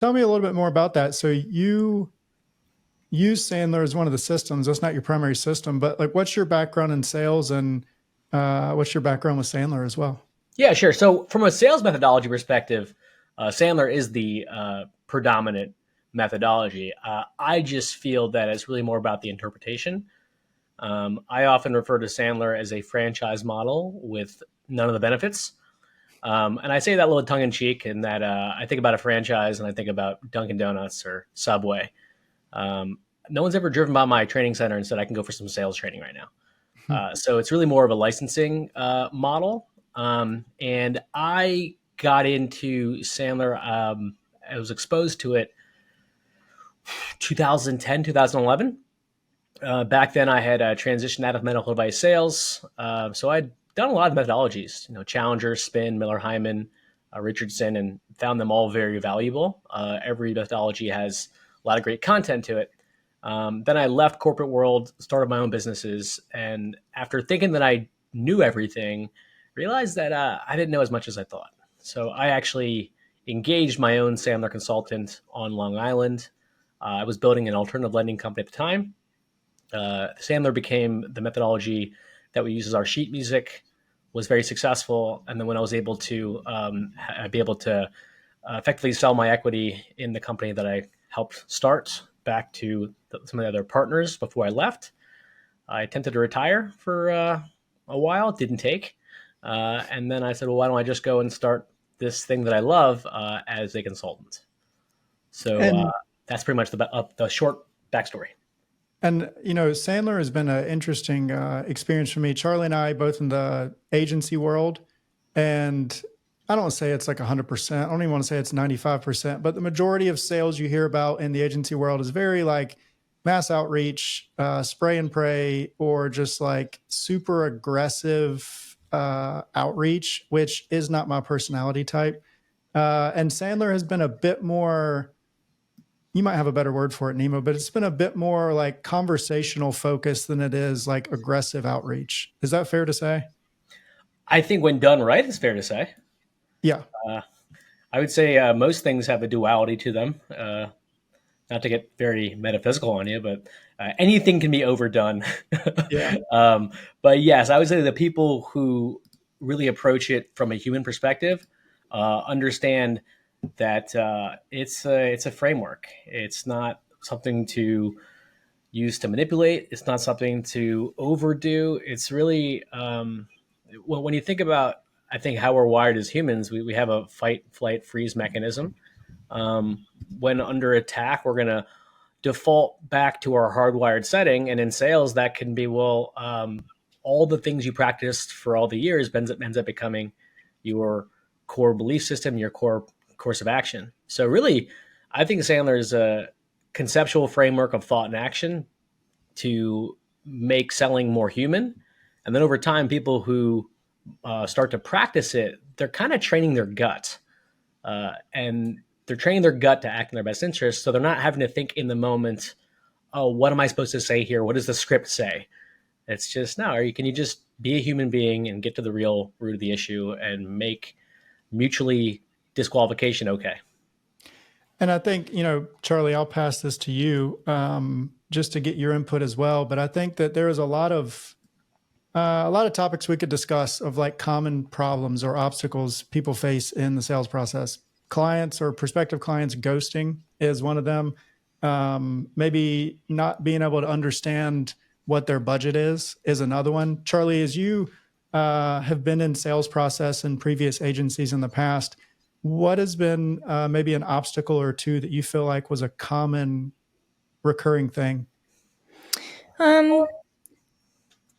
Tell me a little bit more about that. So you use Sandler as one of the systems. That's not your primary system, but like, what's your background in sales and what's your background with Sandler as well? Yeah, sure. So from a sales methodology perspective, Sandler is the predominant methodology. I just feel that it's really more about the interpretation. I often refer to Sandler as a franchise model with none of the benefits. And I say that a little tongue in cheek in that I think about a franchise and I think about Dunkin' Donuts or Subway. Um, no one's ever driven by my training center and said I can go for some sales training right now. So it's really more of a licensing model. And I got into Sandler. I was exposed to it 2010, 2011. Back then, I had transitioned out of medical device sales. So I'd done a lot of methodologies, Challenger, Spin, Miller Hyman, Richardson, and found them all very valuable. Every methodology has a lot of great content to it. Then I left corporate world, started my own businesses, and after thinking that I knew everything, realized that I didn't know as much as I thought. So I actually engaged my own Sandler consultant on Long Island. I was building an alternative lending company at the time. Sandler became the methodology that we use as our sheet music, was very successful. And then when I was able to be able to effectively sell my equity in the company that I helped start back to some of the other partners before I left, I attempted to retire for a while. It didn't take. And then I said, well, why don't I just go and start this thing that I love as a consultant? So And that's pretty much the short backstory. Sandler has been an interesting experience for me. Charlie and I both in the agency world, and I don't want to say it's like 100%. I don't even want to say it's 95%, but the majority of sales you hear about in the agency world is very like mass outreach, spray and pray, or just like super aggressive outreach, which is not my personality type. And Sandler has been a bit more, you might have a better word for it, Nemo, but it's been a bit more like conversational focus than it is like aggressive outreach. Is that fair to say? I think when done right, it's fair to say. Yeah. Uh, I would say most things have a duality to them. Not to get very metaphysical on you, but anything can be overdone. Yeah. But yes, I would say the people who really approach it from a human perspective understand that it's a framework. It's not something to use to manipulate. It's not something to overdo. It's really when you think about, I think how we're wired as humans, we have a fight, flight, freeze mechanism. When under attack, we're going to default back to our hardwired setting. And in sales, that can be, well, all the things you practiced for all the years ends up becoming your core belief system, your core course of action. So really, I think Sandler is a conceptual framework of thought and action to make selling more human. And then over time, people who start to practice it, they're kind of training their gut. And they're training their gut to act in their best interest. So they're not having to think in the moment, oh, what am I supposed to say here? What does the script say? It's just, no, can you just be a human being and get to the real root of the issue and make mutually disqualification okay? And I think, Charlie, I'll pass this to you just to get your input as well. But I think that there is a lot of topics we could discuss of like common problems or obstacles people face in the sales process. Clients or prospective clients ghosting is one of them. Maybe not being able to understand what their budget is another one. Charlie, as you have been in sales process in previous agencies in the past, what has been maybe an obstacle or two that you feel like was a common recurring thing? Um,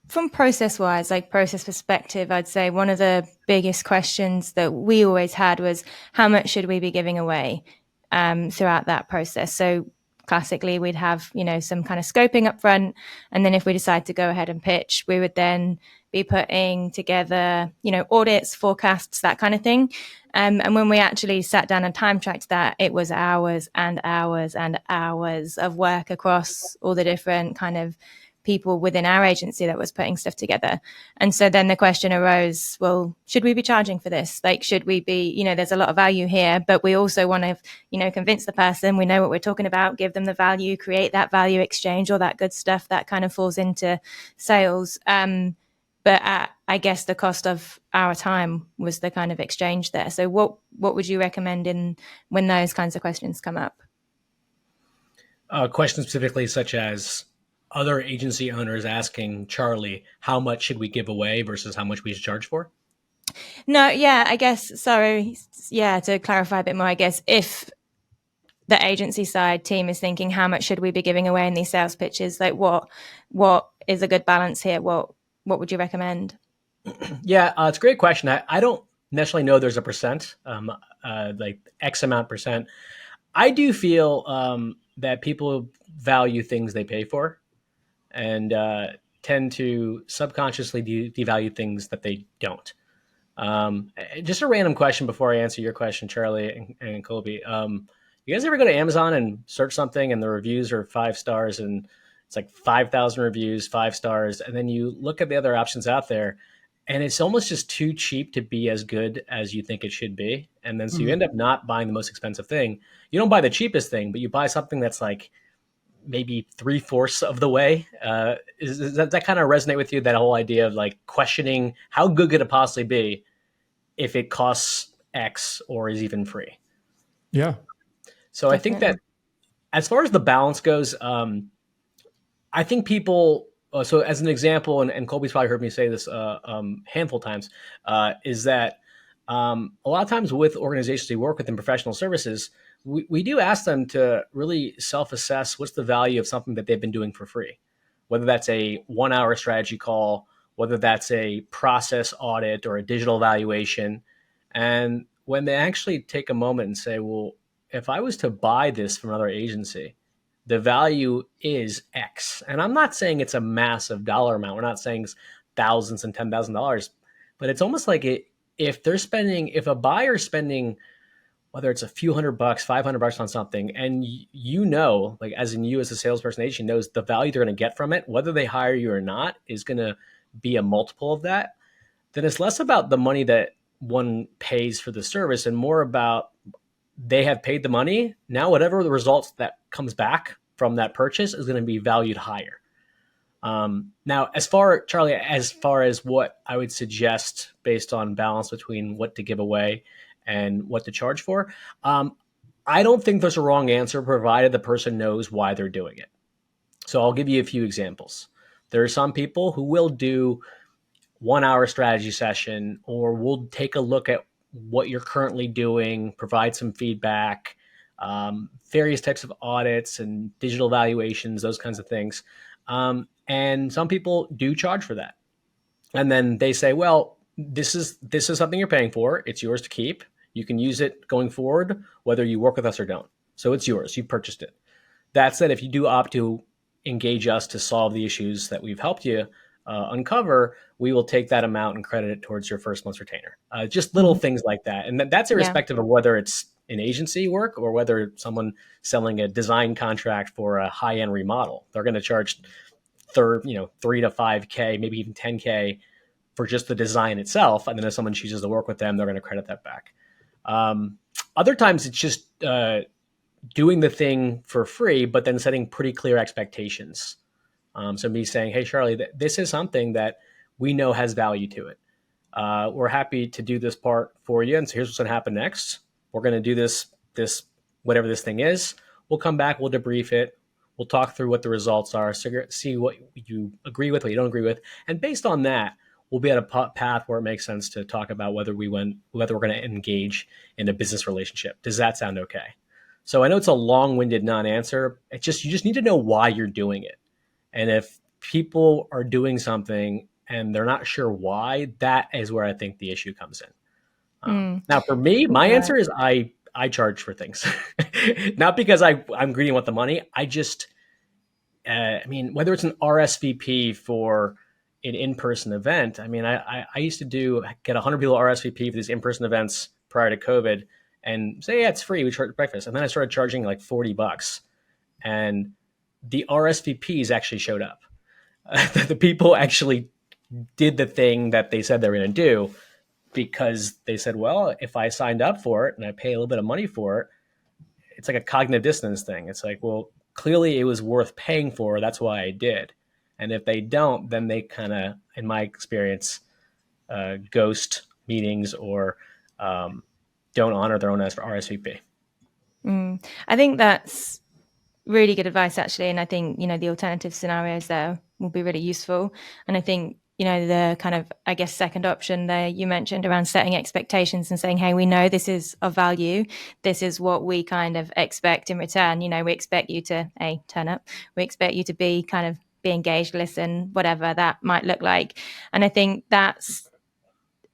from process wise, like process perspective, I'd say one of the biggest questions that we always had was how much should we be giving away throughout that process. So classically, we'd have, some kind of scoping up front. And then if we decide to go ahead and pitch, we would then be putting together, audits, forecasts, that kind of thing. And when we actually sat down and time tracked that, it was hours and hours and hours of work across all the different kind of people within our agency that was putting stuff together. And so then the question arose, well, should we be charging for this? Like, should we be, there's a lot of value here, but we also want to, convince the person we know what we're talking about, give them the value, create that value exchange, all that good stuff that kind of falls into sales. But at, I guess, the cost of our time was the kind of exchange there. So what would you recommend when those kinds of questions come up? Questions specifically such as other agency owners asking Charlie, how much should we give away versus how much we should charge for? No, yeah, I guess, sorry. Yeah, to clarify a bit more, I guess if the agency side team is thinking, how much should we be giving away in these sales pitches? Like what is a good balance here? What would you recommend? Yeah, it's a great question. I don't necessarily know there's a percent, like X amount percent. I do feel that people value things they pay for and tend to subconsciously devalue things that they don't. Just a random question before I answer your question, Charlie and Colby. You guys ever go to Amazon and search something and the reviews are 5 stars and it's like 5,000 reviews, 5 stars, and then you look at the other options out there and it's almost just too cheap to be as good as you think it should be. And then so you end up not buying the most expensive thing. You don't buy the cheapest thing, but you buy something that's like maybe 3/4 of the way. Does that kind of resonate with you? That whole idea of like questioning how good could it possibly be if it costs X or is even free? Yeah. So definitely. I think that as far as the balance goes, I think people. So as an example, and Colby's probably heard me say this handful of times, is that a lot of times with organizations we work with in professional services, we do ask them to really self-assess what's the value of something that they've been doing for free, whether that's a 1-hour strategy call, whether that's a process audit or a digital evaluation. And when they actually take a moment and say, well, if I was to buy this from another agency, the value is X. And I'm not saying it's a massive dollar amount. We're not saying thousands and $10,000, but it's almost like if a buyer's spending, whether it's a few $100, $500 on something, and like as in you as a salesperson agent knows the value they're going to get from it, whether they hire you or not is going to be a multiple of that, then it's less about the money that one pays for the service and more about they have paid the money. Now, whatever the results that comes back from that purchase is going to be valued higher. Now, Charlie, as far as what I would suggest based on balance between what to give away and what to charge for, I don't think there's a wrong answer provided the person knows why they're doing it. So I'll give you a few examples. There are some people who will do 1-hour strategy session, or we'll take a look at what you're currently doing, provide some feedback, various types of audits and digital evaluations, those kinds of things. And some people do charge for that. And then they say, well, this is something you're paying for. It's yours to keep. You can use it going forward, whether you work with us or don't. So it's yours. You purchased it. That said, if you do opt to engage us to solve the issues that we've helped you uncover, we will take that amount and credit it towards your first month's retainer. Just little things like that. And that's irrespective of whether it's an agency work or whether someone selling a design contract for a high-end remodel. They're going to charge $3 to $5K, maybe even $10K for just the design itself. And then if someone chooses to work with them, they're going to credit that back. Other times it's just doing the thing for free, but then setting pretty clear expectations. So me saying, hey, Charlie, this is something that we know has value to it. We're happy to do this part for you. And so here's what's going to happen next. We're going to do this, whatever this thing is. We'll come back. We'll debrief it. We'll talk through what the results are, see what you agree with, what you don't agree with. And based on that, we'll be at a path where it makes sense to talk about whether we're going to engage in a business relationship. Does that sound okay? So I know it's a long-winded non-answer. You just need to know why you're doing it. And if people are doing something and they're not sure why, that is where I think the issue comes in. Now, for me, my answer is I charge for things, not because I'm greedy and want the money. I just, whether it's an RSVP for an in-person event, I used to get 100 people RSVP for these in-person events prior to COVID and say, yeah, it's free. We charge breakfast. And then I started charging like $40 and the RSVPs actually showed up. The people actually did the thing that they said they were going to do because they said, well, if I signed up for it and I pay a little bit of money for it, it's like a cognitive dissonance thing. It's like, well, clearly it was worth paying for. That's why I did. And if they don't, then they kind of, in my experience, ghost meetings or don't honor their own RSVP. I think that's really good advice, actually. And I think, the alternative scenarios there will be really useful. And I think, the kind of, I guess, second option there you mentioned around setting expectations and saying, hey, we know this is of value. This is what we kind of expect in return. We expect you to, turn up. We expect you to be engaged, listen, whatever that might look like. And I think that's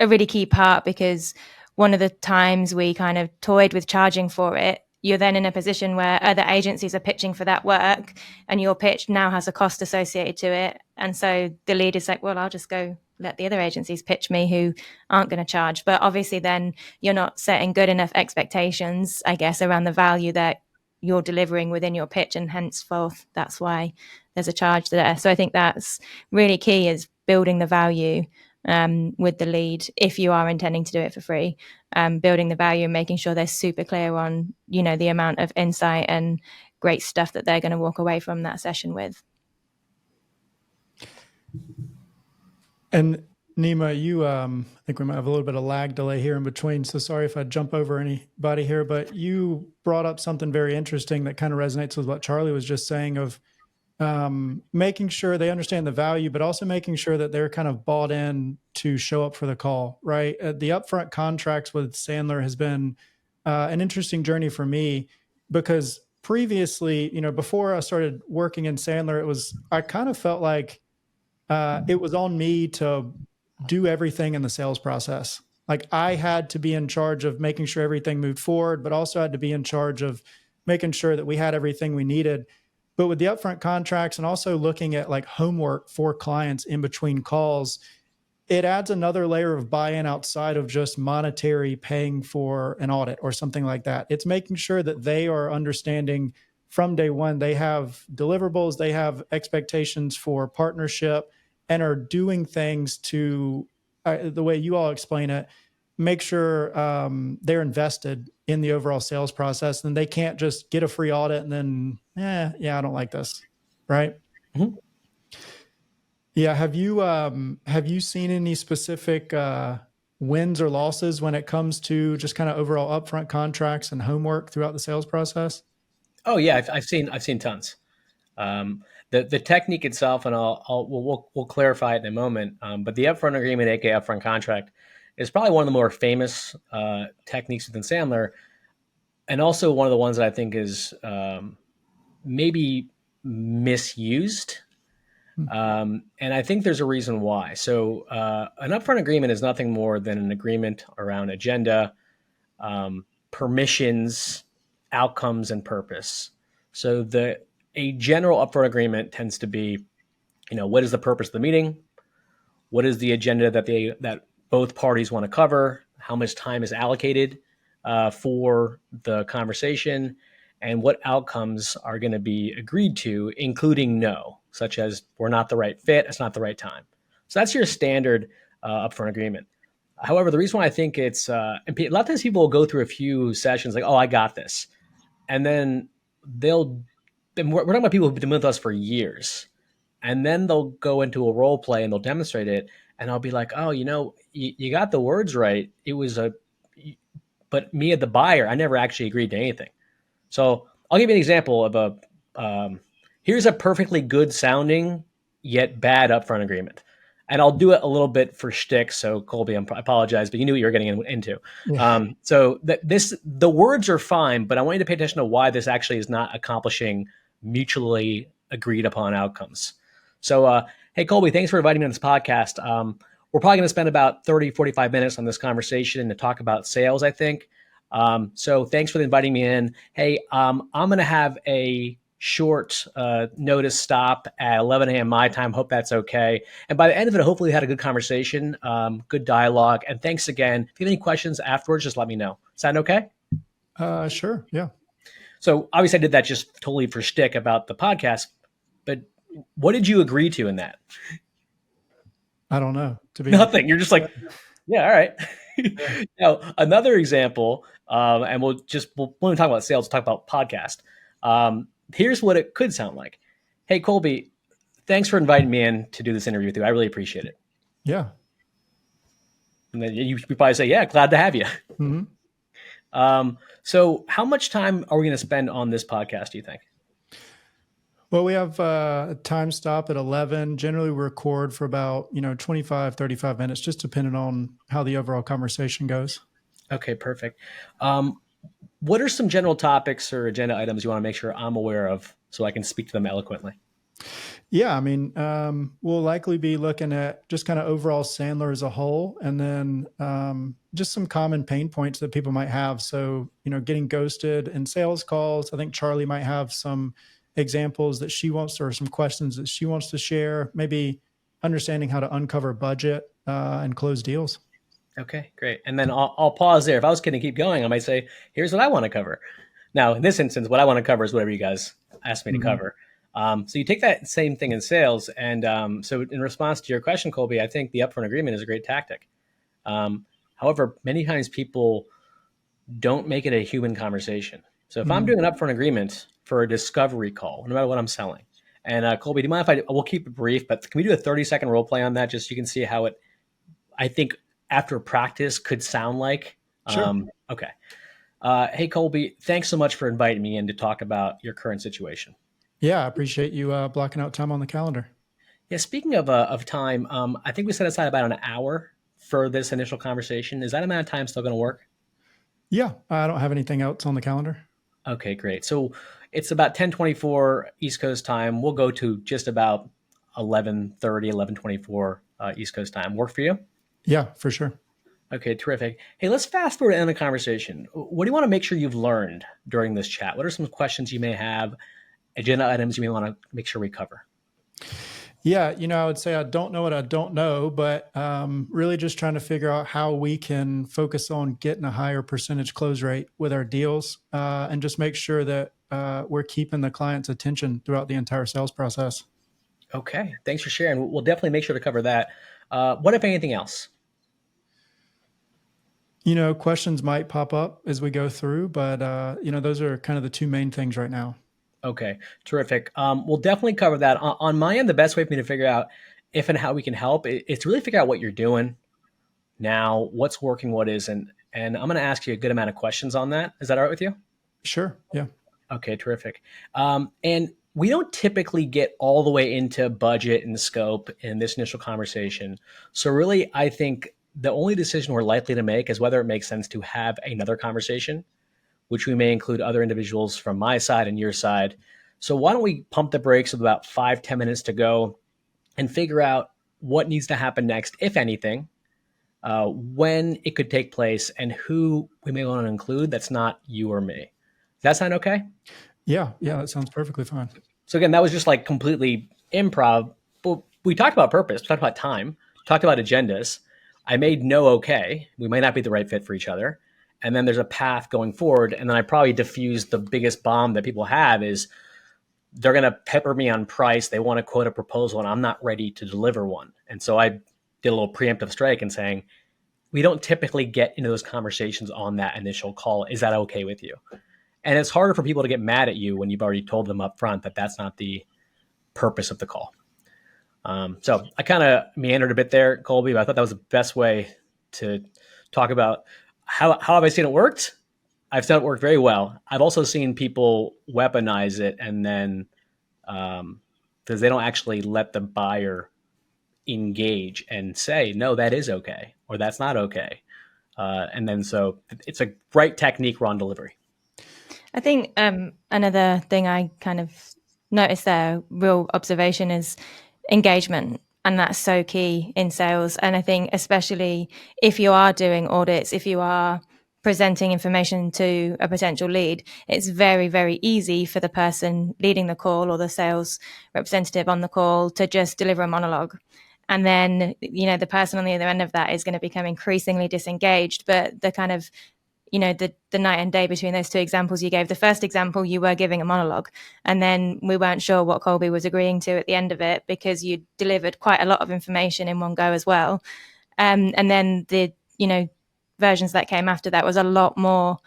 a really key part, because one of the times we kind of toyed with charging for it, you're then in a position where other agencies are pitching for that work and your pitch now has a cost associated to it. And so the lead is like, well, I'll just go let the other agencies pitch me who aren't going to charge. But obviously then you're not setting good enough expectations, I guess, around the value that you're delivering within your pitch. And henceforth, that's why there's a charge there. So I think that's really key, is building the value with the lead if you are intending to do it for free, building the value and making sure they're super clear on, the amount of insight and great stuff that they're going to walk away from that session with. And Nema, you, I think we might have a little bit of lag delay here in between, so sorry if I jump over anybody here, but you brought up something very interesting that kind of resonates with what Charlie was just saying, of making sure they understand the value, but also making sure that they're kind of bought in to show up for the call, right? The upfront contracts with Sandler has been an interesting journey for me, because previously, before I started working in Sandler, I kind of felt like it was on me to do everything in the sales process. Like I had to be in charge of making sure everything moved forward, but also had to be in charge of making sure that we had everything we needed. But with the upfront contracts and also looking at like homework for clients in between calls, it adds another layer of buy-in outside of just monetary paying for an audit or something like that. It's making sure that they are understanding from day one, they have deliverables, they have expectations for partnership, and are doing things to, the way you all explain it, make sure they're invested in the overall sales process, and they can't just get a free audit and then, I don't like this, right? Mm-hmm. Yeah. Have you seen any specific wins or losses when it comes to just kind of overall upfront contracts and homework throughout the sales process? Oh yeah, I've seen tons. The technique itself, and we'll clarify it in a moment. But the upfront agreement, aka upfront contract, is probably one of the more famous techniques within Sandler, and also one of the ones that I think is maybe misused. And I think there's a reason why. So an upfront agreement is nothing more than an agreement around agenda, permissions, outcomes, and purpose. So a general upfront agreement tends to be, what is the purpose of the meeting? What is the agenda that both parties want to cover? How much time is allocated for the conversation? And what outcomes are going to be agreed to, including no, such as we're not the right fit, it's not the right time. So that's your standard upfront agreement. However, the reason why I think it's, and a lot of times people will go through a few sessions like, oh, I got this. And then we're talking about people who've been with us for years. And then they'll go into a role play and they'll demonstrate it. And I'll be like, oh, you got the words right. It was but me as the buyer, I never actually agreed to anything. So I'll give you an example of here's a perfectly good sounding yet bad upfront agreement. And I'll do it a little bit for shtick. So Colby, I apologize, but you knew what you were getting into. Yeah. So the words are fine, but I want you to pay attention to why this actually is not accomplishing mutually agreed upon outcomes. So, hey, Colby, thanks for inviting me on this podcast. We're probably going to spend about 30, 45 minutes on this conversation to talk about sales, I think. So thanks for inviting me in. Hey, I'm going to have a short notice stop at 11 a.m. my time. Hope that's okay. And by the end of it, hopefully we had a good conversation, good dialogue. And thanks again. If you have any questions afterwards, just let me know. Sound okay? Sure. Yeah. So obviously I did that just totally for shtick about the podcast, but what did you agree to in that? I don't know. To be Nothing. You're just like, yeah, all right. Yeah. Now, another example, and when we talk about sales, we'll talk about podcast. Here's what it could sound like. Hey, Colby, thanks for inviting me in to do this interview with you. I really appreciate it. Yeah. And then you probably say, yeah, glad to have you. hmm So how much time are we going to spend on this podcast, do you think? Well, we have a time stop at 11. Generally, we record for about, 25, 35 minutes, just depending on how the overall conversation goes. Okay, perfect. What are some general topics or agenda items you want to make sure I'm aware of so I can speak to them eloquently? Yeah, I mean, we'll likely be looking at just kind of overall Sandler as a whole, and then just some common pain points that people might have. So, getting ghosted in sales calls. I think Charlie might have some examples that she wants, or some questions that she wants to share. Maybe understanding how to uncover budget and close deals. Okay, great. And then I'll pause there. If I was going to keep going, I might say, here's what I want to cover. Now, in this instance, what I want to cover is whatever you guys asked me to cover. So you take that same thing in sales. And so in response to your question, Colby, I think the upfront agreement is a great tactic. However, many times people don't make it a human conversation. So if I'm doing an upfront agreement for a discovery call, no matter what I'm selling, and Colby, do you mind if we'll keep it brief, but can we do a 30-second role play on that just so you can see how it, I think, after practice could sound like? Sure. Okay. Hey, Colby, thanks so much for inviting me in to talk about your current situation. Yeah, I appreciate you blocking out time on the calendar. Yeah, speaking of time, I think we set aside about an hour for this initial conversation. Is that amount of time still going to work? Yeah, I don't have anything else on the calendar. Okay, great. So it's about 10:24 East Coast time. We'll go to just about 11:30, 11:24 East Coast time. Work for you? Yeah, for sure. Okay, terrific. Hey, let's fast forward to end the conversation. What do you want to make sure you've learned during this chat? What are some questions you may have, agenda items you may want to make sure we cover? Yeah, I would say I don't know what I don't know, but really just trying to figure out how we can focus on getting a higher percentage close rate with our deals, and just make sure that we're keeping the client's attention throughout the entire sales process. Okay, thanks for sharing. We'll definitely make sure to cover that. What, if anything else? Questions might pop up as we go through, but those are kind of the two main things right now. Okay, terrific. We'll definitely cover that. On my end, the best way for me to figure out if and how we can help is to really figure out what you're doing now, what's working, what isn't. And I'm going to ask you a good amount of questions on that. Is that all right with you? Sure. Yeah. Okay, terrific. And we don't typically get all the way into budget and scope in this initial conversation. So really, I think the only decision we're likely to make is whether it makes sense to have another conversation, which we may include other individuals from my side and your side. So why don't we pump the brakes with about 5-10 minutes to go and figure out what needs to happen next, if anything, when it could take place, and who we may want to include that's not you or me. Does that sound okay? Yeah. That sounds perfectly fine. So again, that was just like completely improv. But we talked about purpose, we talked about time, talked about agendas. I made no okay. We might not be the right fit for each other. And then there's a path going forward. And then I probably diffused the biggest bomb that people have is they're going to pepper me on price. They want to quote a proposal and I'm not ready to deliver one. And so I did a little preemptive strike and saying, we don't typically get into those conversations on that initial call. Is that okay with you? And it's harder for people to get mad at you when you've already told them up front that that's not the purpose of the call. So I kind of meandered a bit there, Colby, but I thought that was the best way to talk about how have I seen it worked? I've seen it work very well. I've also seen people weaponize it and then because they don't actually let the buyer engage and say, no, that is okay, or that's not okay. And then so it's a right technique on delivery. I think another thing I kind of noticed there, real observation, is engagement. And that's so key in sales. And I think especially if you are doing audits, if you are presenting information to a potential lead, it's very, very easy for the person leading the call or the sales representative on the call to just deliver a monologue. And then, the person on the other end of that is going to become increasingly disengaged. But the kind of the night and day between those two examples you gave. The first example, you were giving a monologue, and then we weren't sure what Colby was agreeing to at the end of it, because you delivered quite a lot of information in one go as well. And then the versions that came after that was a lot more,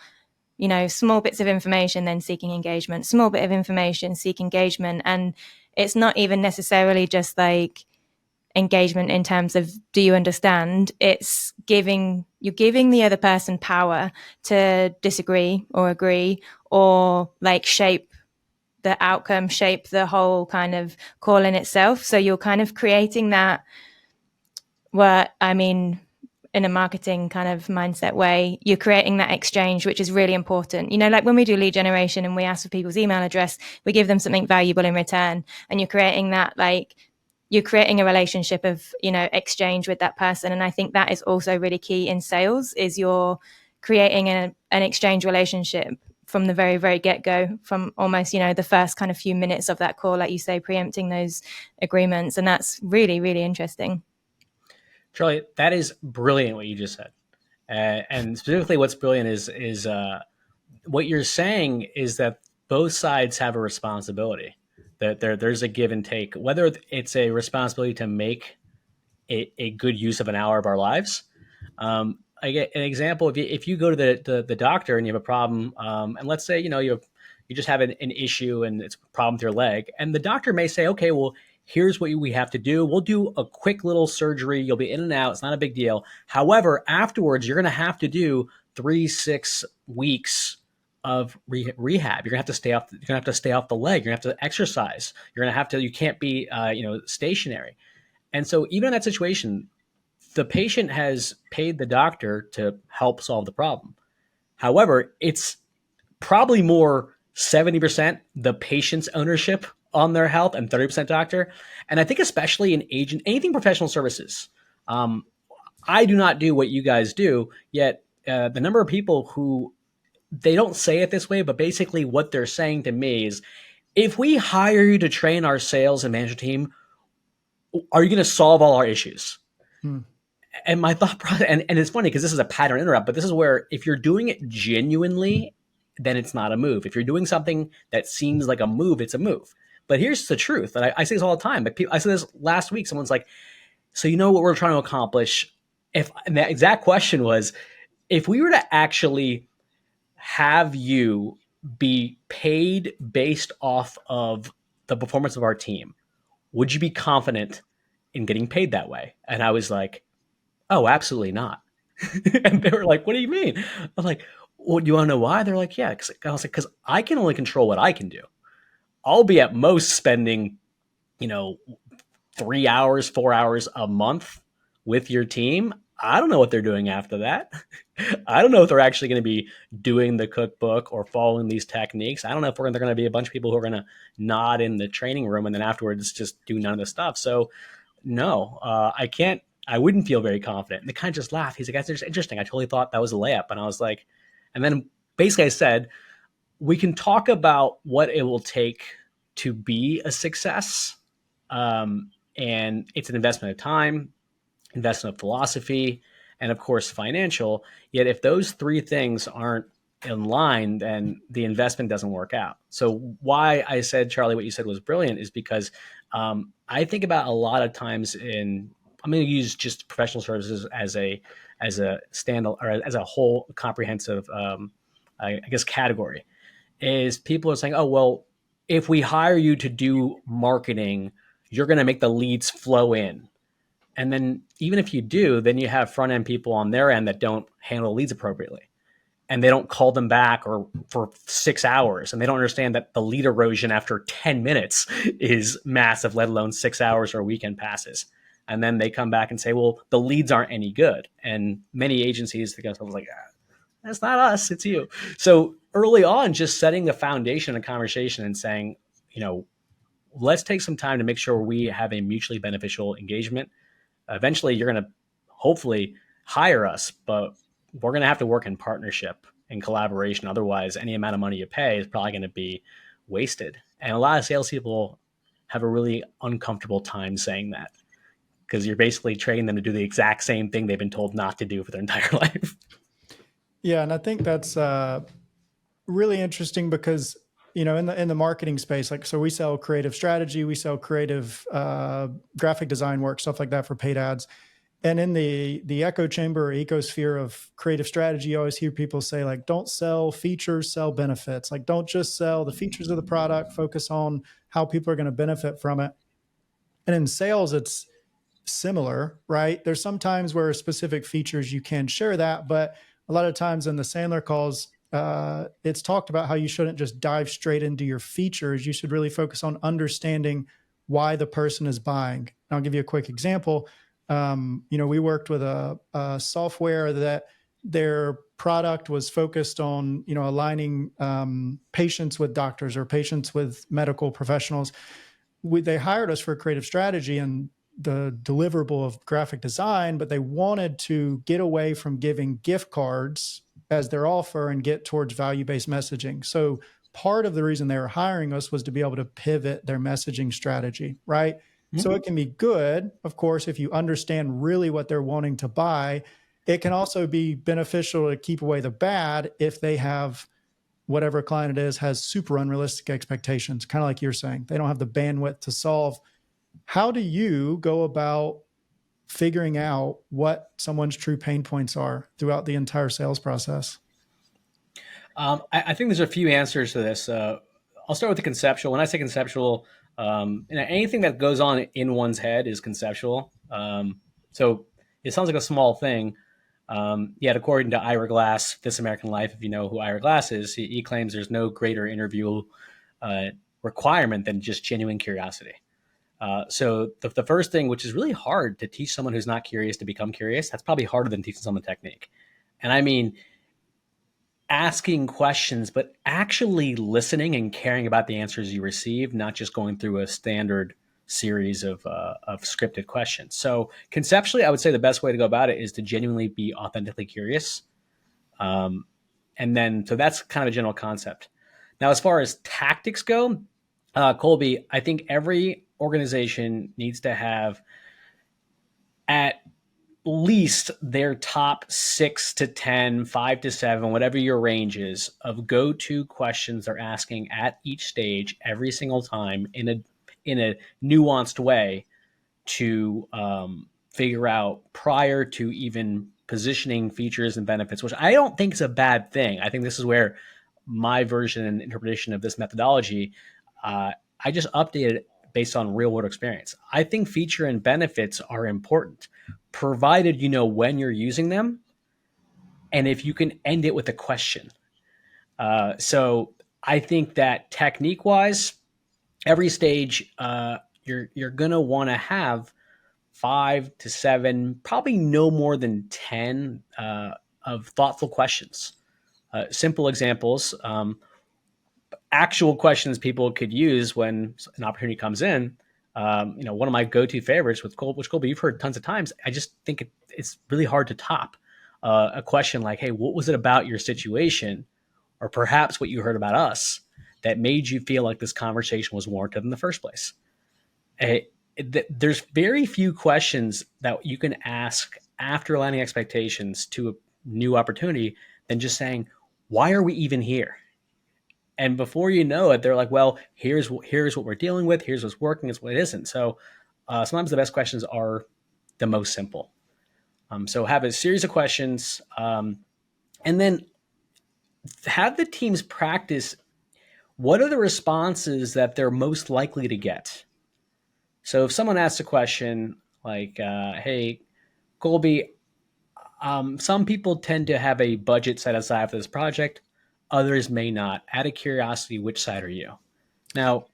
small bits of information, then seeking engagement, small bit of information, seek engagement. And it's not even necessarily just like engagement in terms of, do you understand? It's you're giving the other person power to disagree or agree, or like shape the outcome, shape the whole kind of call in itself. So you're kind of creating that, in a marketing kind of mindset way, you're creating that exchange, which is really important. Like when we do lead generation and we ask for people's email address, we give them something valuable in return. And you're creating that, like, you're creating a relationship of, exchange with that person. And I think that is also really key in sales, is you're creating an exchange relationship from the very, very get-go, from almost, the first kind of few minutes of that call, like you say, preempting those agreements. And that's really, really interesting. Charlie, that is brilliant what you just said. And specifically what's brilliant is what you're saying is that both sides have a responsibility, that there's a give and take, whether it's a responsibility to make a good use of an hour of our lives. I get an example. If you go to the doctor and you have a problem, and let's say, you just have an issue and it's a problem with your leg, and the doctor may say, okay, well, here's what we have to do. We'll do a quick little surgery. You'll be in and out. It's not a big deal. However, afterwards, you're going to have to do 3-6 weeks of rehab. You're going to have to stay off. You're going to have to stay off the leg. You're going to have to exercise. You're going to have to. You can't be, stationary. And so, even in that situation, the patient has paid the doctor to help solve the problem. However, it's probably more 70% the patient's ownership on their health and 30% doctor. And I think especially in anything professional services, I do not do what you guys do, yet the number of people who, they don't say it this way, but basically what they're saying to me is, if we hire you to train our sales and management team, are you going to solve all our issues? And my thought process, and it's funny because this is a pattern interrupt, but this is where, if you're doing it genuinely, then it's not a move. If you're doing something that seems like a move, it's a move. But here's the truth, and I say this all the time, but I said this last week. Someone's like, so you know what we're trying to accomplish? And that exact question was, if we were to actually have you be paid based off of the performance of our team, would you be confident in getting paid that way? And I was like, oh, absolutely not. And they were like, what do you mean? I was like, well, do you want to know why? They're like, yeah. I was like, because I can only control what I can do. I'll be at most spending, 3 hours, 4 hours a month with your team. I don't know what they're doing after that. I don't know if they're actually going to be doing the cookbook or following these techniques. I don't know if they're going to be a bunch of people who are going to nod in the training room and then afterwards just do none of the stuff. So no, I can't. I wouldn't feel very confident. And they kind of just laughed. He's like, that's just interesting. I totally thought that was a layup. And I was like, and then basically I said, we can talk about what it will take to be a success. And it's an investment of time, investment of philosophy, and of course, financial. Yet if those three things aren't in line, then the investment doesn't work out. So why I said, Charlie, what you said was brilliant is because I think about a lot of times I'm going to use just professional services as a standalone, or as a whole comprehensive, I guess, category, is people are saying, oh, well, if we hire you to do marketing, you're going to make the leads flow in. And then even if you do, then you have front end people on their end that don't handle leads appropriately. And they don't call them back or for 6 hours. And they don't understand that the lead erosion after 10 minutes is massive, let alone 6 hours or weekend passes. And then they come back and say, well, the leads aren't any good. And many agencies think themselves like, that's not us, it's you. So early on, just setting the foundation of conversation and saying, let's take some time to make sure we have a mutually beneficial engagement. Eventually, you're going to hopefully hire us, but we're going to have to work in partnership and collaboration. Otherwise, any amount of money you pay is probably going to be wasted. And a lot of salespeople have a really uncomfortable time saying that, because you're basically training them to do the exact same thing they've been told not to do for their entire life. Yeah, and I think that's really interesting because in the marketing space, like, so we sell creative strategy, we sell creative graphic design work, stuff like that for paid ads. And in the echo chamber or ecosphere of creative strategy, you always hear people say, like, don't sell features, sell benefits. Like, don't just sell the features of the product, focus on how people are going to benefit from it. And in sales, it's similar, right? There's some times where specific features you can share that, but a lot of times in the Sandler calls, it's talked about how you shouldn't just dive straight into your features. You should really focus on understanding why the person is buying. And I'll give you a quick example. We worked with a software that their product was focused on, aligning patients with doctors or patients with medical professionals. They hired us for creative strategy and the deliverable of graphic design, but they wanted to get away from giving gift cards as their offer and get towards value-based messaging. So part of the reason they were hiring us was to be able to pivot their messaging strategy, right? Mm-hmm. So it can be good, of course, if you understand really what they're wanting to buy. It can also be beneficial to keep away the bad if they have whatever client it is has super unrealistic expectations, kind of like you're saying. They don't have the bandwidth to solve. How do you go about figuring out what someone's true pain points are throughout the entire sales process? I think there's a few answers to this. I'll start with the conceptual. When I say conceptual, anything that goes on in one's head is conceptual. So it sounds like a small thing. Yet, according to Ira Glass, This American Life, if you know who Ira Glass is, he claims there's no greater interview requirement than just genuine curiosity. So the first thing, which is really hard to teach someone who's not curious to become curious, that's probably harder than teaching someone technique. And I mean, asking questions, but actually listening and caring about the answers you receive, not just going through a standard series of scripted questions. So conceptually, I would say the best way to go about it is to genuinely be authentically curious. And then, so that's kind of a general concept. Now, as far as tactics go, Colby, I think every organization needs to have at least their top 6 to 10, 5 to 7, whatever your range is, of go-to questions they're asking at each stage every single time in a nuanced way to figure out prior to even positioning features and benefits, which I don't think is a bad thing. I think this is where my version and interpretation of this methodology, I just updated it based on real world experience. I think feature and benefits are important, provided you know when you're using them and if you can end it with a question. So I think that technique wise, every stage, you're going to want to have 5 to 7, probably no more than 10 of thoughtful questions. Simple examples, actual questions people could use when an opportunity comes in. One of my go-to favorites with Colby, which Colby, you've heard tons of times. I just think it's really hard to top a question like, hey, what was it about your situation, or perhaps what you heard about us, that made you feel like this conversation was warranted in the first place? There's very few questions that you can ask after aligning expectations to a new opportunity than just saying, why are we even here? And before you know it, they're like, well, here's what we're dealing with. Here's what's working. Here's what isn't. So sometimes the best questions are the most simple. So have a series of questions, and then have the teams practice what are the responses that they're most likely to get. So if someone asks a question like, hey, Colby, some people tend to have a budget set aside for this project. Others may not. Out of curiosity, which side are you? Now,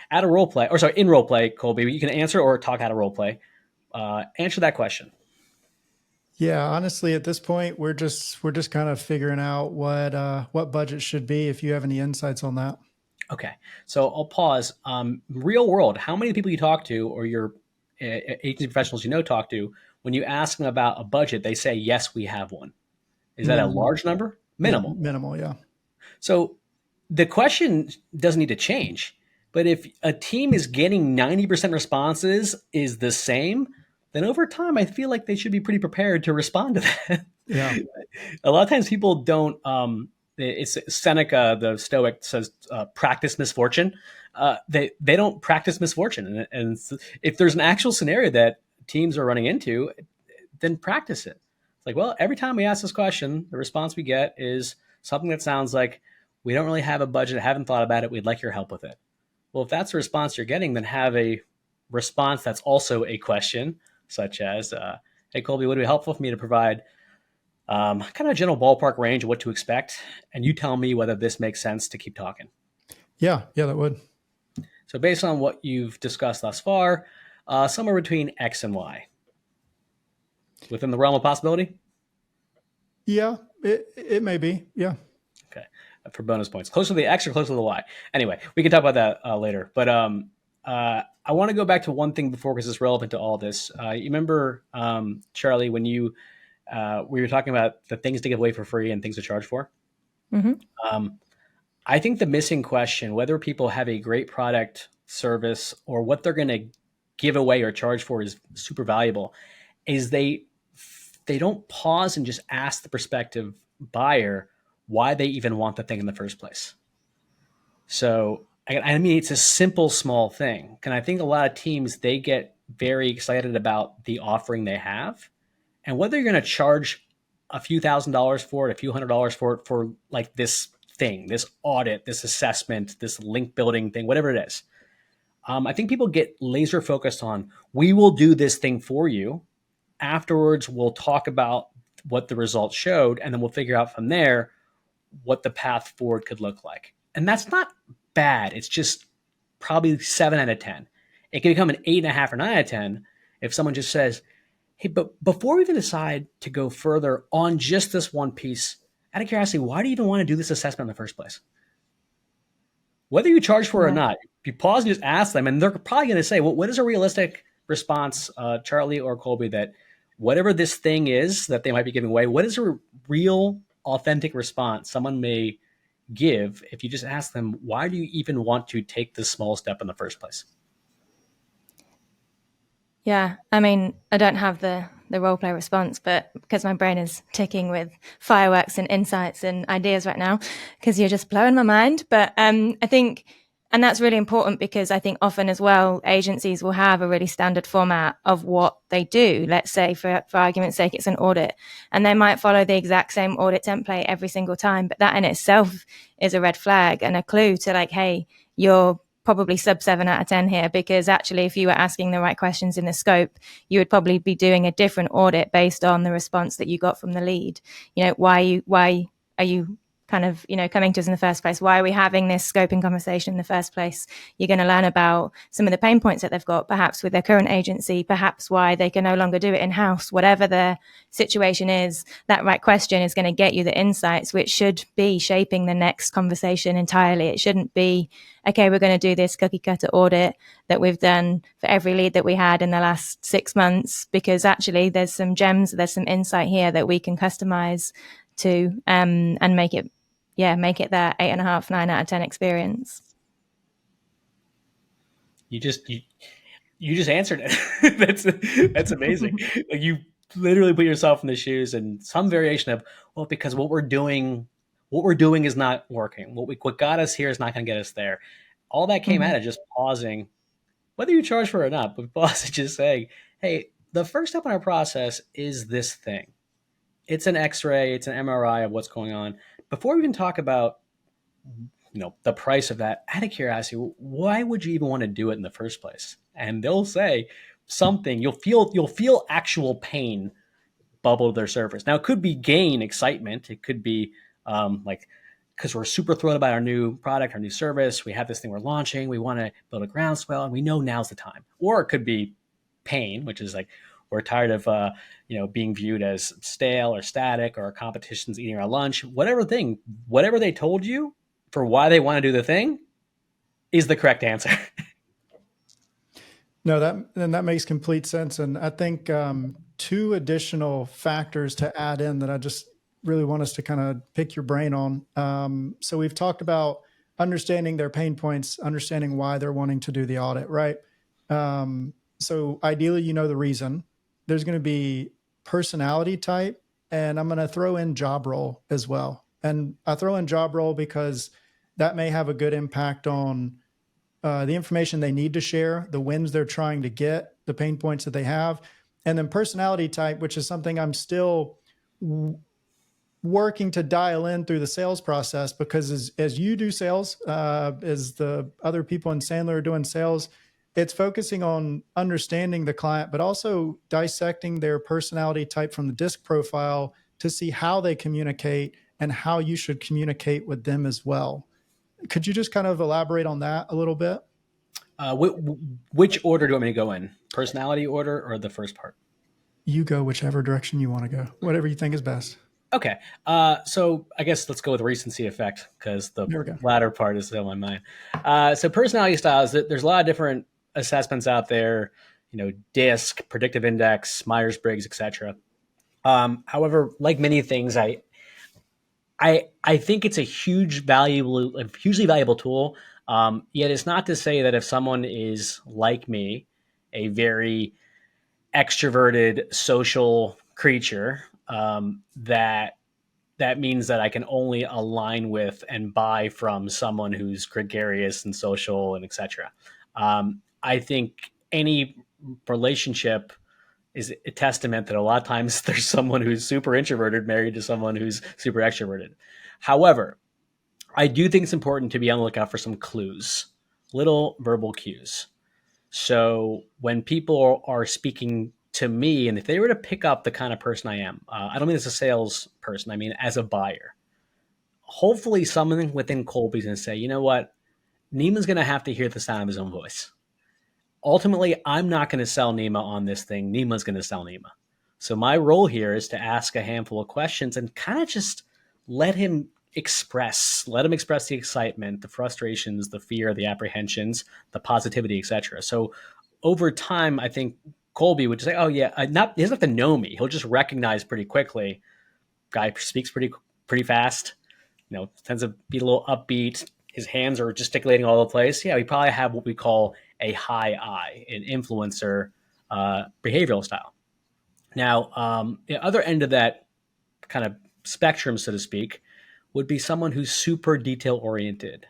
in role play, Colby, you can answer or talk out of role play. Answer that question. Yeah, honestly, at this point, we're just kind of figuring out what budget should be. If you have any insights on that. Okay, so I'll pause. Real world, how many people you talk to, or your agency professionals talk to, when you ask them about a budget, they say, yes, we have one. Is that a large number? Minimal. Yeah, minimal, yeah. So the question doesn't need to change. But if a team is getting 90% responses is the same, then over time, I feel like they should be pretty prepared to respond to that. Yeah. A lot of times people don't. It's Seneca, the Stoic, says, "Practice misfortune." They don't practice misfortune, and if there's an actual scenario that teams are running into, then practice it. It's like, well, every time we ask this question, the response we get is something that sounds like, "We don't really have a budget, haven't thought about it. We'd like your help with it." Well, if that's the response you're getting, then have a response that's also a question, such as, "Hey, Colby, would it be helpful for me to provide kind of a general ballpark range of what to expect, and you tell me whether this makes sense to keep talking." Yeah. Yeah, that would. So based on what you've discussed thus far, somewhere between X and Y, within the realm of possibility. Yeah, it may be. Yeah. Okay, for bonus points, closer to the X or closer to the Y. Anyway, we can talk about that later. But I want to go back to one thing before, because it's relevant to all this. You remember, Charlie, when we were talking about the things to give away for free and things to charge for? Hmm. I think the missing question, whether people have a great product, service, or what they're going to give away or charge for is super valuable, is they don't pause and just ask the prospective buyer why they even want the thing in the first place. So, I mean, it's a simple, small thing. And I think a lot of teams, they get very excited about the offering they have. And whether you're going to charge a few $1,000s for it, a few $100s for it, for like this thing, this audit, this assessment, this link building thing, whatever it is. I think people get laser focused on, we will do this thing for you. Afterwards, we'll talk about what the results showed, and then we'll figure out from there what the path forward could look like. And that's not bad. It's just probably 7 out of 10. It can become an 8.5 or 9 out of 10 if someone just says, "Hey, but before we even decide to go further on just this one piece, out of curiosity, why do you even want to do this assessment in the first place?" Whether you charge for it or Yeah. not, you pause and just ask them, and they're probably going to say, "Well, what is a realistic response, Charlie or Colby, that whatever this thing is that they might be giving away, what is a real, authentic response someone may give if you just ask them, why do you even want to take this small step in the first place?" Yeah, I mean, I don't have the role play response, but because my brain is ticking with fireworks and insights and ideas right now, because you're just blowing my mind. But I think, and that's really important, because I think often as well, agencies will have a really standard format of what they do. Let's say, for argument's sake, it's an audit, and they might follow the exact same audit template every single time. But that in itself is a red flag and a clue to, like, hey, you're probably sub 7 out of 10 here, because actually, if you were asking the right questions in the scope, you would probably be doing a different audit based on the response that you got from the lead. Why are you kind of, coming to us in the first place? Why are we having this scoping conversation in the first place? You're going to learn about some of the pain points that they've got, perhaps with their current agency, perhaps why they can no longer do it in-house. Whatever their situation is, that right question is going to get you the insights, which should be shaping the next conversation entirely. It shouldn't be, okay, we're going to do this cookie cutter audit that we've done for every lead that we had in the last 6 months, because actually there's some gems, there's some insight here that we can customize to, and make it that 8.5, 9 out of 10 experience. You just answered it. That's amazing. Like, you literally put yourself in the shoes, and some variation of, well, because what we're doing is not working. What got us here is not going to get us there. All that came out of just pausing, whether you charge for it or not, but pause and just saying, "Hey, the first step in our process is this thing. It's an X-ray, it's an MRI of what's going on. Before we even talk about, the price of that, out of curiosity, why would you even want to do it in the first place?" And they'll say something. You'll feel actual pain bubble to their surface. Now, it could be gain, excitement. It could be like, because we're super thrilled about our new product, our new service. We have this thing we're launching. We want to build a groundswell, and we know now's the time. Or it could be pain, which is like, we're tired of being viewed as stale or static, or our competition's eating our lunch. Whatever they told you for why they want to do the thing is the correct answer. No, that makes complete sense. And I think two additional factors to add in that I just really want us to kind of pick your brain on. So we've talked about understanding their pain points, understanding why they're wanting to do the audit, right? So ideally, the reason. There's going to be personality type and I'm going to throw in job role as well. And I throw in job role because that may have a good impact on the information they need to share, the wins they're trying to get, the pain points that they have, and then personality type, which is something I'm still working to dial in through the sales process, because as you do sales, as the other people in Sandler are doing sales, it's focusing on understanding the client, but also dissecting their personality type from the disc profile to see how they communicate and how you should communicate with them as well. Could you just kind of elaborate on that a little bit? Which order do you want me to go in? Personality order or the first part? You go whichever direction you want to go, whatever you think is best. Okay. So I guess let's go with recency effect, because the latter part is still on my mind. So personality styles, there's a lot of different assessments out there, DISC, predictive index, Myers-Briggs, etc. However, like many things, I think it's a hugely valuable tool. Yet it's not to say that if someone is like me, a very extroverted social creature, that means that I can only align with and buy from someone who's gregarious and social and etc. I think any relationship is a testament that a lot of times there's someone who's super introverted married to someone who's super extroverted. However, I do think it's important to be on the lookout for some clues, little verbal cues. So when people are speaking to me, and if they were to pick up the kind of person I am, I don't mean as a sales person, I mean as a buyer. Hopefully someone within Colby's going to say, you know what, Nema's going to have to hear the sound of his own voice. Ultimately, I'm not going to sell Nema on this thing. Nema's going to sell Nema. So my role here is to ask a handful of questions and kind of just let him express the excitement, the frustrations, the fear, the apprehensions, the positivity, etc. So over time, I think Colby would just say, oh yeah, he doesn't have to know me. He'll just recognize pretty quickly. Guy speaks pretty fast, tends to be a little upbeat. His hands are gesticulating all over the place. Yeah, we probably have what we call a high I, an influencer behavioral style. Now, the other end of that kind of spectrum, so to speak, would be someone who's super detail oriented,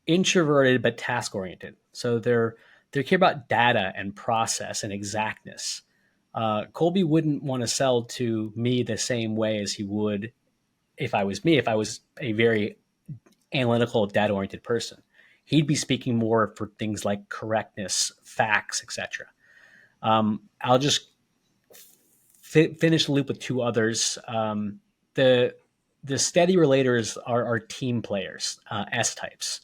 introverted but task oriented. So they care about data and process and exactness. Colby wouldn't want to sell to me the same way as he would if I was me, if I was a very analytical, data oriented person. He'd be speaking more for things like correctness, facts, etc. I'll just finish the loop with two others. The steady relators are team players, S types.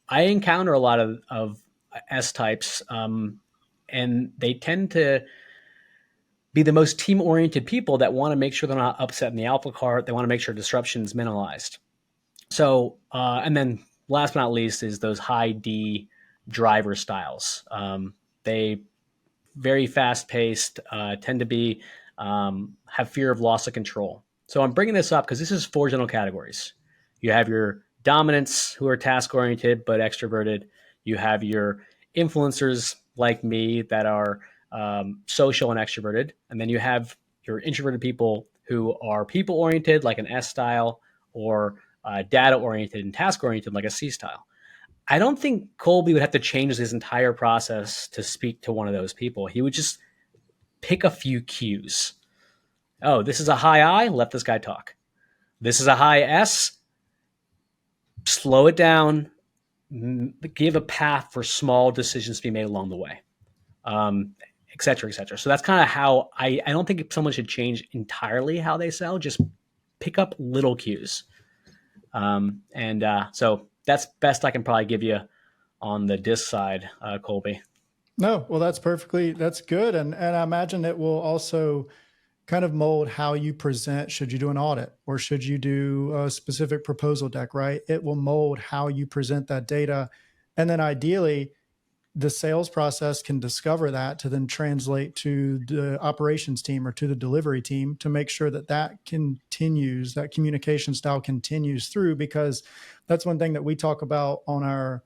I encounter a lot of S types, and they tend to be the most team-oriented people that want to make sure they're not upset in the apple cart. They want to make sure disruption is minimalized. So, and then last but not least is those high D driver styles. They very fast-paced, tend to be have fear of loss of control. So I'm bringing this up because this is 4 general categories. You have your dominants who are task-oriented but extroverted. You have your influencers like me that are social and extroverted. And then you have your introverted people who are people-oriented like an S style, or data-oriented and task-oriented like a C style. I don't think Colby would have to change his entire process to speak to one of those people. He would just pick a few cues. Oh, this is a high I, let this guy talk. This is a high S, slow it down, give a path for small decisions to be made along the way, et cetera, et cetera. So that's kind of how I don't think someone should change entirely how they sell, just pick up little cues. So that's best I can probably give you on the disc side, Colby. No, well, that's good. And I imagine it will also kind of mold how you present. Should you do an audit or should you do a specific proposal deck, right? It will mold how you present that data. And then ideally, the sales process can discover that to then translate to the operations team or to the delivery team to make sure that continues, that communication style continues through, because that's one thing that we talk about on our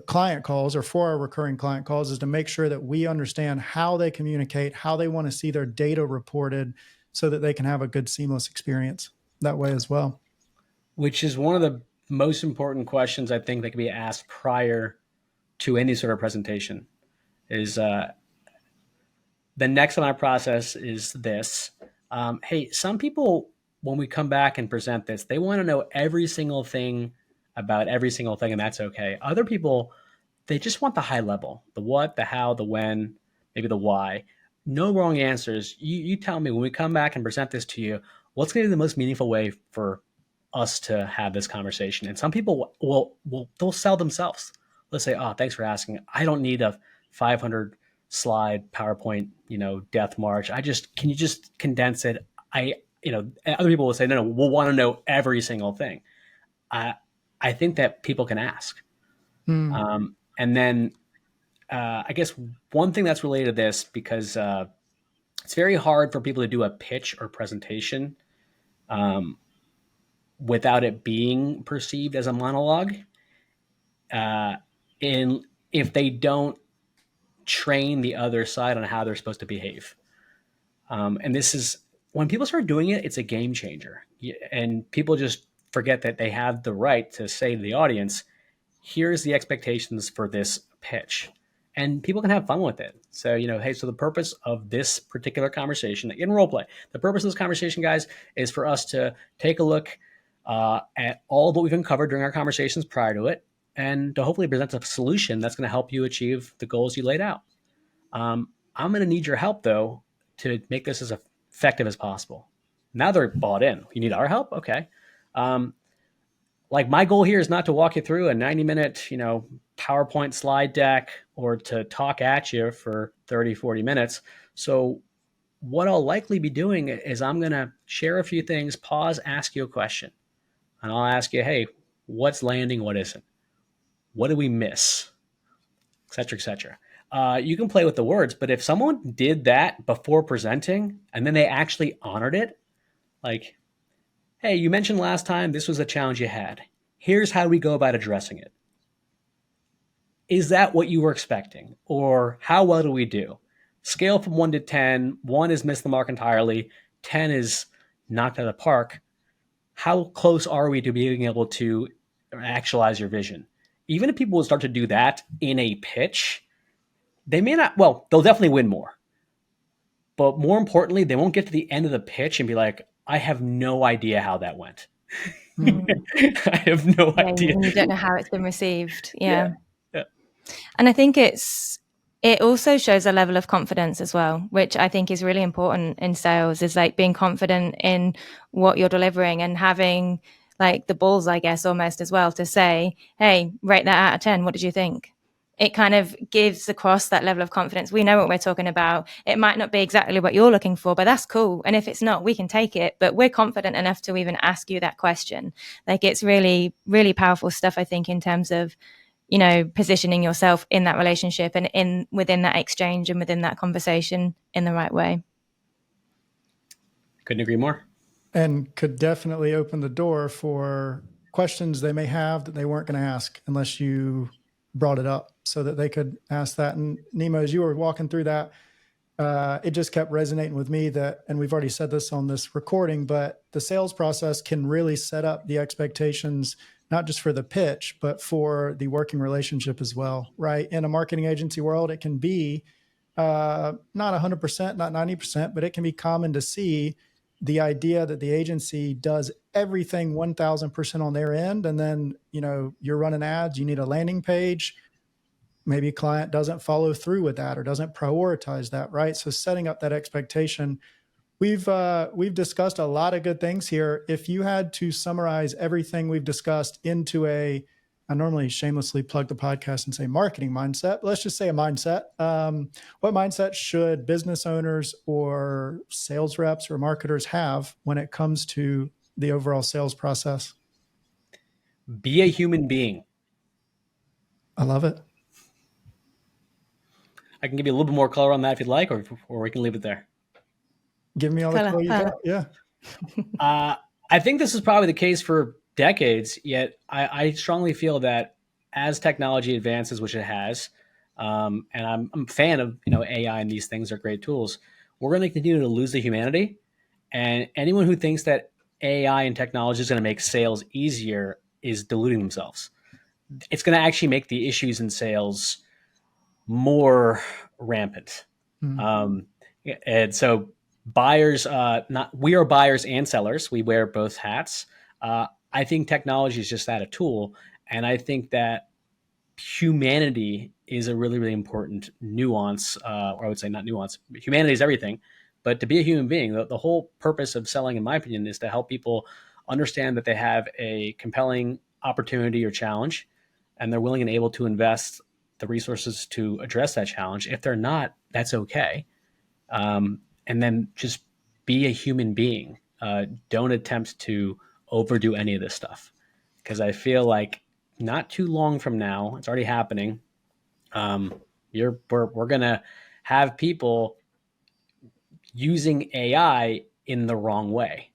client calls, or for our recurring client calls, is to make sure that we understand how they communicate, how they want to see their data reported, so that they can have a good seamless experience that way as well. Which is one of the most important questions I think that can be asked prior to any sort of presentation is the next on our process is this. Hey, some people, when we come back and present this, they want to know every single thing about every single thing, and that's okay. Other people, they just want the high level, the what, the how, the when, maybe the why. No wrong answers. You tell me when we come back and present this to you, what's going to be the most meaningful way for us to have this conversation? And some people they'll sell themselves. Let's say, oh, thanks for asking. I don't need a 500 slide PowerPoint, death march. Can you just condense it? Other people will say, no, we'll want to know every single thing. I think that people can ask. And then I guess one thing that's related to this, because it's very hard for people to do a pitch or presentation without it being perceived as a monologue. If they don't train the other side on how they're supposed to behave. And this is, when people start doing it, it's a game changer. And people just forget that they have the right to say to the audience, here's the expectations for this pitch. And people can have fun with it. So, hey, so the purpose of this particular conversation in role play, the purpose of this conversation, guys, is for us to take a look at all of what we've uncovered during our conversations prior to it, and to hopefully present a solution that's going to help you achieve the goals you laid out. I'm going to need your help, though, to make this as effective as possible. Now they're bought in. You need our help? Okay. My goal here is not to walk you through a 90-minute, PowerPoint slide deck or to talk at you for 30, 40 minutes. So what I'll likely be doing is I'm going to share a few things, pause, ask you a question. And I'll ask you, hey, what's landing, what isn't? What did we miss? Et cetera, et cetera. You can play with the words, but if someone did that before presenting and then they actually honored it, like, hey, you mentioned last time this was a challenge you had. Here's how we go about addressing it. Is that what you were expecting? Or how well do we do? Scale from 1 to 10. 1 is missed the mark entirely. 10 is knocked out of the park. How close are we to being able to actualize your vision? Even if people will start to do that in a pitch, they may not, they'll definitely win more. But more importantly, they won't get to the end of the pitch and be like, I have no idea how that went. I have no idea. You don't know how it's been received. Yeah. Yeah. And I think it also shows a level of confidence as well, which I think is really important in sales, is like being confident in what you're delivering and having like the balls, I guess, almost as well, to say, hey, rate that out of 10. What did you think? It kind of gives across that level of confidence. We know what we're talking about. It might not be exactly what you're looking for, but that's cool. And if it's not, we can take it. But we're confident enough to even ask you that question. Like, it's really, really powerful stuff, I think, in terms of, positioning yourself in that relationship and within that exchange and within that conversation in the right way. Couldn't agree more. And could definitely open the door for questions they may have that they weren't going to ask unless you brought it up, so that they could ask that. And Nema, as you were walking through that, it just kept resonating with me that, and we've already said this on this recording, but the sales process can really set up the expectations, not just for the pitch, but for the working relationship as well, right? In a marketing agency world, it can be not 100%, not 90%, but it can be common to see the idea that the agency does everything 1,000% on their end. And then, you're running ads, you need a landing page. Maybe a client doesn't follow through with that or doesn't prioritize that, right? So setting up that expectation. We've discussed a lot of good things here. If you had to summarize everything we've discussed into I normally shamelessly plug the podcast and say marketing mindset, but let's just say a mindset. What mindset should business owners or sales reps or marketers have when it comes to the overall sales process? Be a human being. I love it. I can give you a little bit more color on that if you'd like, or we can leave it there. Give me all the color you got. Yeah. I think this is probably the case for decades, yet I strongly feel that as technology advances, which it has, and I'm a fan of AI, and these things are great tools, we're going to continue to lose the humanity. And anyone who thinks that AI and technology is going to make sales easier is deluding themselves. It's going to actually make the issues in sales more rampant. Mm. And so buyers, not we are buyers and sellers. We wear both hats. I think technology is just that, a tool, and I think that humanity is a really, really important nuance, or I would say not nuance. Humanity is everything, but to be a human being, the whole purpose of selling, in my opinion, is to help people understand that they have a compelling opportunity or challenge, and they're willing and able to invest the resources to address that challenge. If they're not, that's okay. And then just be a human being. Don't attempt to overdo any of this stuff, because I feel like not too long from now, it's already happening. We're gonna have people using AI in the wrong way,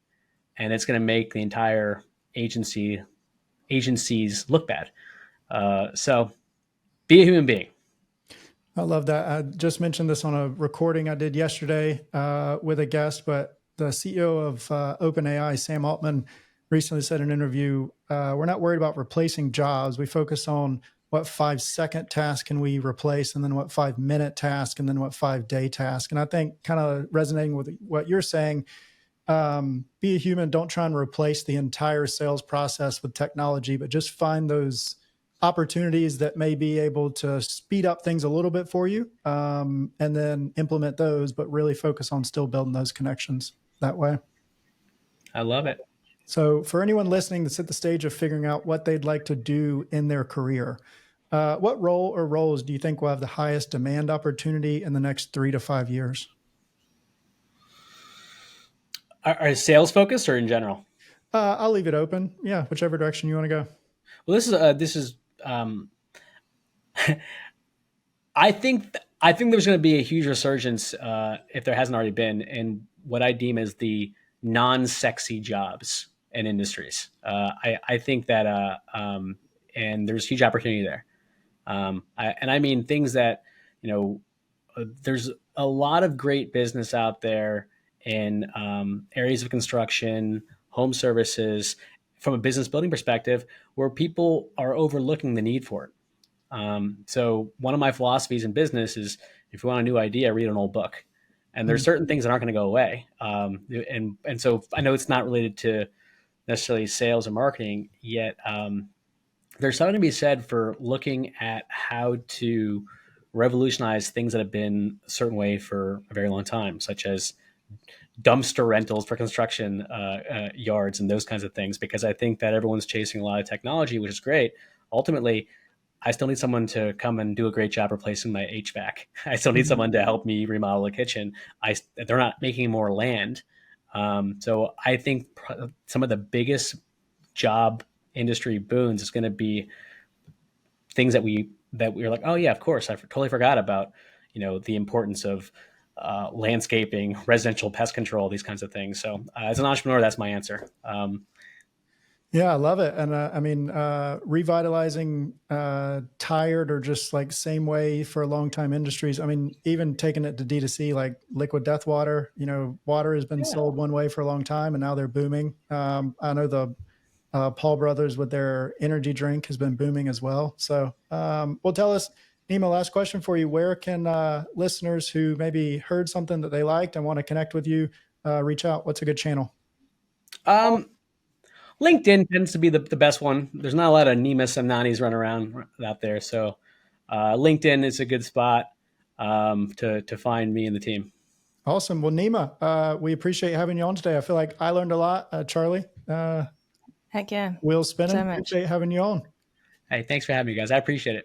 and it's gonna make the entire agencies look bad. So be a human being. I love that. I just mentioned this on a recording I did yesterday with a guest, but the CEO of OpenAI, Sam Altman, recently said in an interview, we're not worried about replacing jobs. We focus on what 5-second task can we replace, and then what 5-minute task, and then what 5-day task. And I think, kind of resonating with what you're saying, be a human. Don't try and replace the entire sales process with technology, but just find those opportunities that may be able to speed up things a little bit for you, and then implement those, but really focus on still building those connections that way. I love it. So for anyone listening that's at the stage of figuring out what they'd like to do in their career, what role or roles do you think will have the highest demand opportunity in the next 3 to 5 years? Are sales focused or in general? I'll leave it open. Yeah, whichever direction you want to go. Well, this is. I think there's going to be a huge resurgence, if there hasn't already been, in what I deem as the non-sexy jobs and industries. I think that, and there's huge opportunity there. I mean things that, there's a lot of great business out there in areas of construction, home services, from a business building perspective, where people are overlooking the need for it. So one of my philosophies in business is, if you want a new idea, read an old book. And there's certain things that aren't going to go away. And so I know it's not related to necessarily sales or marketing yet. There's something to be said for looking at how to revolutionize things that have been a certain way for a very long time, such as dumpster rentals for construction yards and those kinds of things, because I think that everyone's chasing a lot of technology, which is great. Ultimately, I still need someone to come and do a great job replacing my HVAC. I still need someone to help me remodel a kitchen. They're not making more land. So I think some of the biggest job industry boons is going to be things that we're like, oh yeah, of course, I totally forgot about, the importance of landscaping, residential pest control, these kinds of things. So as an entrepreneur, that's my answer. Yeah, I love it. And I mean, revitalizing tired or just like same way for a long time industries. I mean, even taking it to D2C, like liquid death water, water has been sold one way for a long time and now they're booming. I know the Paul brothers with their energy drink has been booming as well. So, well, tell us, Nema, last question for you. Where can listeners who maybe heard something that they liked and want to connect with you reach out? What's a good channel? LinkedIn tends to be the best one. There's not a lot of Nema Semnanis running around out there. So LinkedIn is a good spot to find me and the team. Awesome. Well, Nema, we appreciate having you on today. I feel like I learned a lot. Charlie, heck yeah. wheels spinning. So much. Appreciate having you on. Hey, thanks for having me, guys. I appreciate it.